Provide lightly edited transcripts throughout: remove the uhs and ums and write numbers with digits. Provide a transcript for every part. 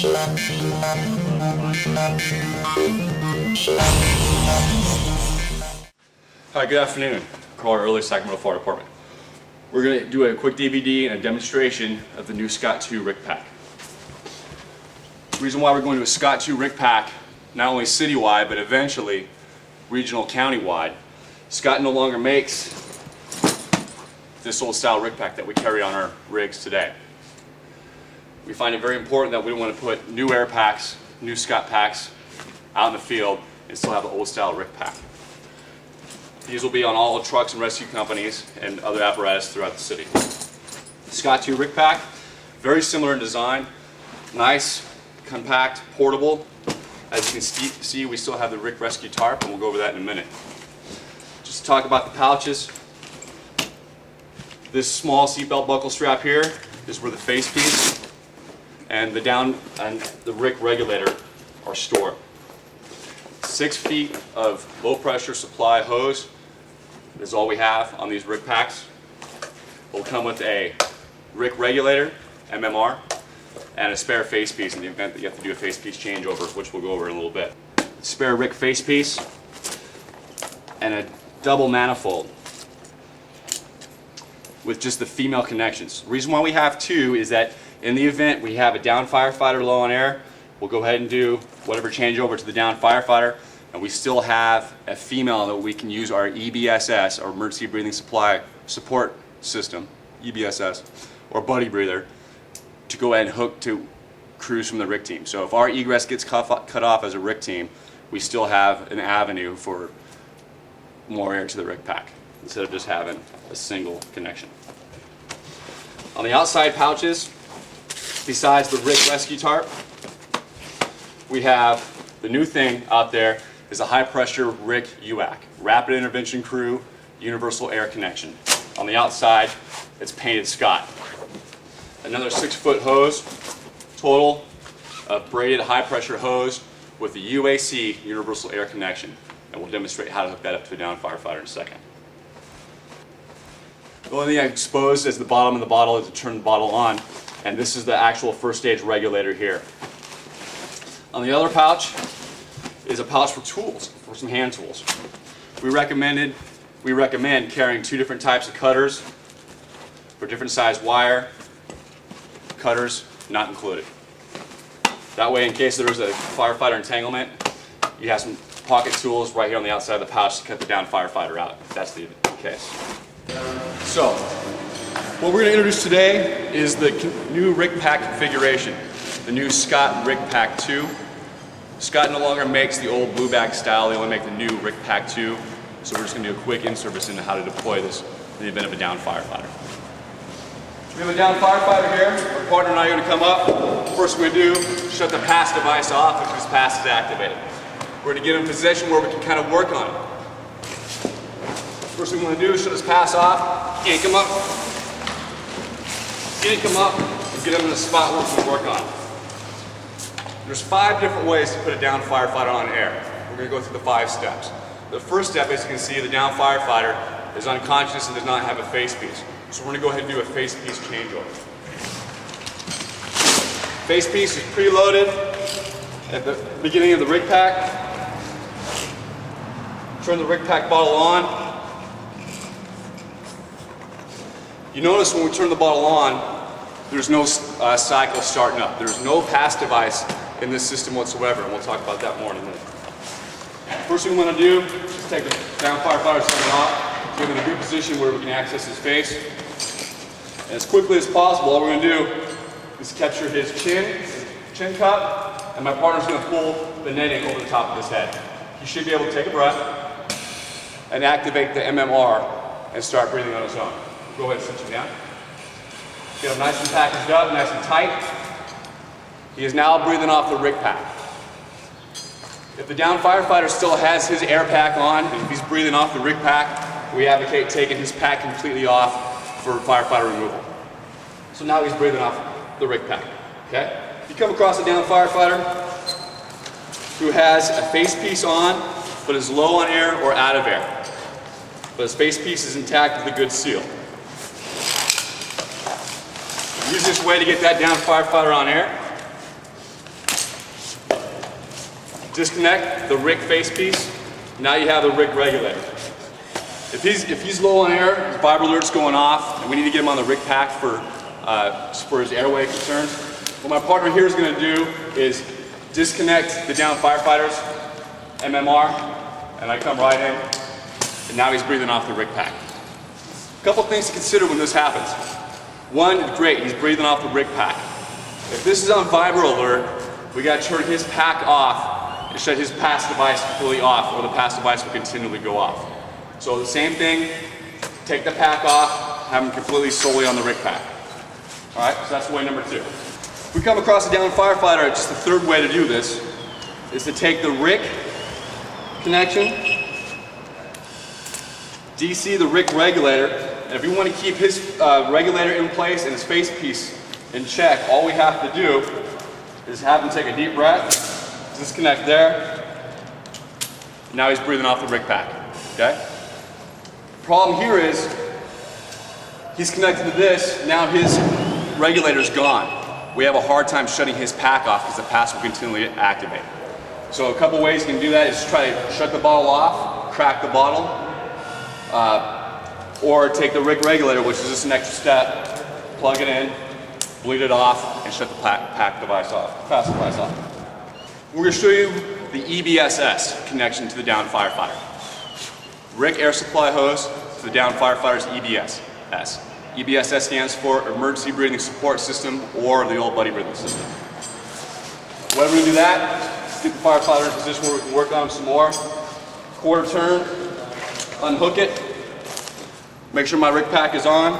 Hi, good afternoon. Karl Earley, Sacramento Fire Department. We're going to do a quick DVD and a demonstration of the new SCOTT RIC-pack. The reason why we're going to a SCOTT RIC-pack, not only citywide, but eventually regional county-wide. SCOTT no longer makes this old style RIC-pack that we carry on our rigs today. We find it very important that we don't want to put new air packs, new SCOTT packs out in the field and still have the old style RIC-pack. These will be on all the trucks and rescue companies and other apparatus throughout the city. SCOTT RIC-pack, very similar in design, nice, compact, portable. As you can see, we still have the RIC Rescue tarp, and we'll go over that in a minute. Just to talk about the pouches, this small seatbelt buckle strap here is where the face piece and the RIC regulator are stored. 6 feet of low pressure supply hose is all we have on these RIC packs. Will come with a RIC regulator, MMR, and a spare face piece in the event that you have to do a face piece changeover, which we'll go over in a little bit. Spare RIC face piece and a double manifold with just the female connections. The reason why we have 2 is that in the event we have a down firefighter low on air, we'll go ahead and do whatever changeover to the down firefighter, and we still have a female that we can use our EBSS, or emergency breathing supply support system, EBSS, or buddy breather, to go ahead and hook to crews from the RIC team. So if our egress gets cut off as a RIC team, we still have an avenue for more air to the RIC pack instead of just having a single connection. On the outside pouches, besides the RIC rescue tarp, we have the new thing out there is a high pressure RIC UAC, Rapid Intervention Crew Universal Air Connection. On the outside, it's painted SCOTT. Another 6-foot hose, total of braided high pressure hose with the UAC Universal Air Connection. And we'll demonstrate how to hook that up to a down firefighter in a second. The only thing I exposed is the bottom of the bottle is to turn the bottle on, and this is the actual first stage regulator here. On the other pouch is a pouch for tools, for some hand tools. We recommend carrying 2 different types of cutters for different size wire. Cutters not included. That way, in case there was a firefighter entanglement, you have some pocket tools right here on the outside of the pouch to cut the down firefighter out, if that's the case. So, what we're going to introduce today is the new RIC-pack configuration, the new SCOTT RIC-pack 2. SCOTT no longer makes the old blue bag style, they only make the new RIC-pack 2. So we're just going to do a quick in-service into how to deploy this in the event of a down firefighter. We have a down firefighter here. Our partner and I are going to come up. First we're going to do, shut the pass device off if this pass is activated. We're going to get in a position where we can kind of work on it. First thing we want to do is shut this pass off, yank him up, and get him in a spot where we can work on it. There's 5 different ways to put a down firefighter on air. We're going to go through the 5 steps. The first step, as you can see, the down firefighter is unconscious and does not have a face piece. So we're going to go ahead and do a face piece changeover. Face piece is preloaded at the beginning of the RIC-pack. Turn the RIC-pack bottle on. You notice when we turn the bottle on, there's no cycle starting up. There's no pass device in this system whatsoever, and we'll talk about that more in a minute. First thing we want to do is take the down firefighter second off, get him in a good position where we can access his face. And as quickly as possible, all we're going to do is capture his chin cup, and my partner's going to pull the netting over the top of his head. He should be able to take a breath and activate the MMR and start breathing on his own. Go ahead and sit him down. Get him nice and packaged up, nice and tight. He is now breathing off the RIC-pack. If the down firefighter still has his air pack on, and if he's breathing off the RIC-pack, we advocate taking his pack completely off for firefighter removal. So now he's breathing off the RIC-pack. Okay? If you come across a down firefighter who has a face piece on, but is low on air or out of air, but his face piece is intact with a good seal. The easiest way to get that down firefighter on air Disconnect the RIC face piece. Now you have the RIC regulator. If he's low on air, his vibra alert's going off, and we need to get him on the RIC-pack for his airway concerns, what my partner here is going to do is disconnect the down firefighter's MMR, and I come right in, and now he's breathing off the RIC-pack. A couple things to consider when this happens. One, great, he's breathing off the RIC-pack. If this is on vibra alert, we got to turn his pack off and shut his pass device completely off, or the pass device will continually go off. So the same thing, take the pack off, have him completely solely on the RIC-pack. All right, so that's way number 2. If we come across a down firefighter, just the third way to do this is to take the RIC connection, DC the RIC regulator, and if you want to keep his regulator in place and his face piece in check, all we have to do is have him take a deep breath, disconnect there. Now he's breathing off the RIC-pack, okay? Problem here is, he's connected to this, now his regulator's gone. We have a hard time shutting his pack off because the pass will continually activate. So a couple ways you can do that is try to shut the bottle off, crack the bottle, or take the RIC regulator, which is just an extra step, plug it in, bleed it off, and shut the pack device off, pass device off. We're going to show you the EBSS connection to the down firefighter. RIC air supply hose to the down firefighter's EBSS. EBSS stands for Emergency Breathing Support System, or the old buddy breathing system. When we do that, get the firefighter in a position where we can work on him some more. Quarter turn, unhook it, make sure my RIC-pack is on.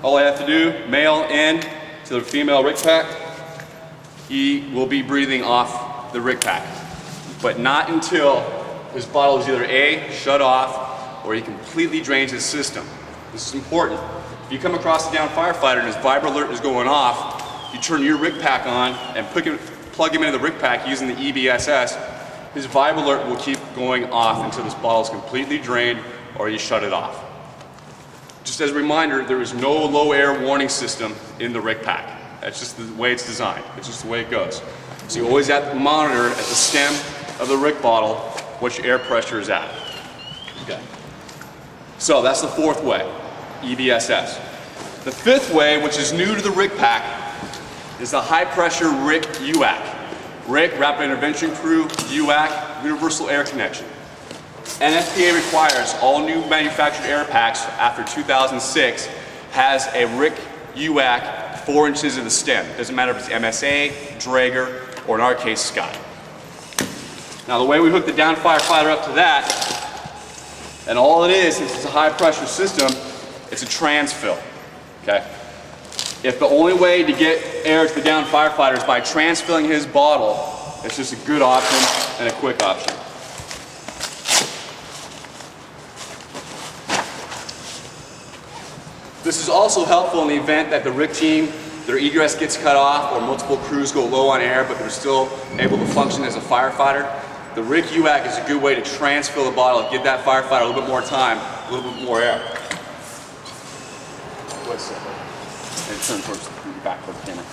All I have to do, male in to the female RIC-pack. He will be breathing off the RIC-pack, but not until his bottle is either A, shut off, or he completely drains his system. This is important. If you come across the down firefighter and his vibra alert is going off, you turn your RIC-pack on and plug him into the RIC-pack using the EBSS, his vibra alert will keep going off until this bottle is completely drained or you shut it off. Just as a reminder, there is no low air warning system in the RIC-pack. That's just the way it's designed. It's just the way it goes. So you always have to monitor at the stem of the RIC bottle what your air pressure is at. Okay. So that's the fourth way, EBSS. The fifth way, which is new to the RIC-pack, is the high pressure RIC UAC. RIC, Rapid Intervention Crew, UAC, Universal Air Connection. NFPA requires all new manufactured air packs after 2006 has a RIC UAC 4 inches in the stem. Doesn't matter if it's MSA, Draeger, or in our case, SCOTT. Now the way we hook the down firefighter up to that, and all it is, since it's a high pressure system, it's a transfill, okay? If the only way to get air to the down firefighter is by transfilling his bottle, it's just a good option and a quick option. This is also helpful in the event that the RIC team, their egress gets cut off or multiple crews go low on air, but they're still able to function as a firefighter. The RIC UAC is a good way to transfill the bottle, give that firefighter a little bit more time, a little bit more air. What's that? And turn towards the back of the camera.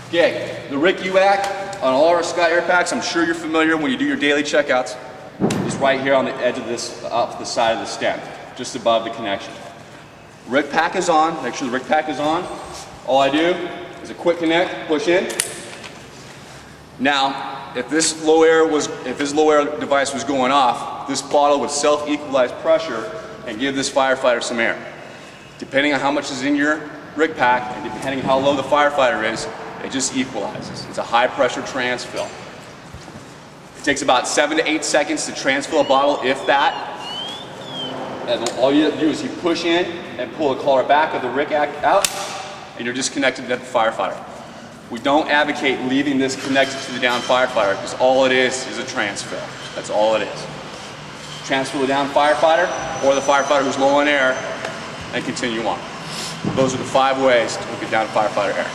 Okay, the RIC UAC on all our SCOTT air packs, I'm sure you're familiar when you do your daily checkouts, is right here on the edge of this, off the side of the stem, just above the connection. RIC-pack is on, make sure the RIC-pack is on. All I do is a quick connect, push in. Now, if this low air device was going off, this bottle would self-equalize pressure and give this firefighter some air. Depending on how much is in your RIC-pack and depending on how low the firefighter is, it just equalizes. It's a high pressure transfill. It takes about 7 to 8 seconds to transfill a bottle, if that. And all you have to do is you push in and pull the collar back of the RIC out, and you're disconnected at the firefighter. We don't advocate leaving this connected to the down firefighter because all it is a transfill. That's all it is. Transfill the down firefighter or the firefighter who's low on air and continue on. Those are the 5 ways to hook a down firefighter air.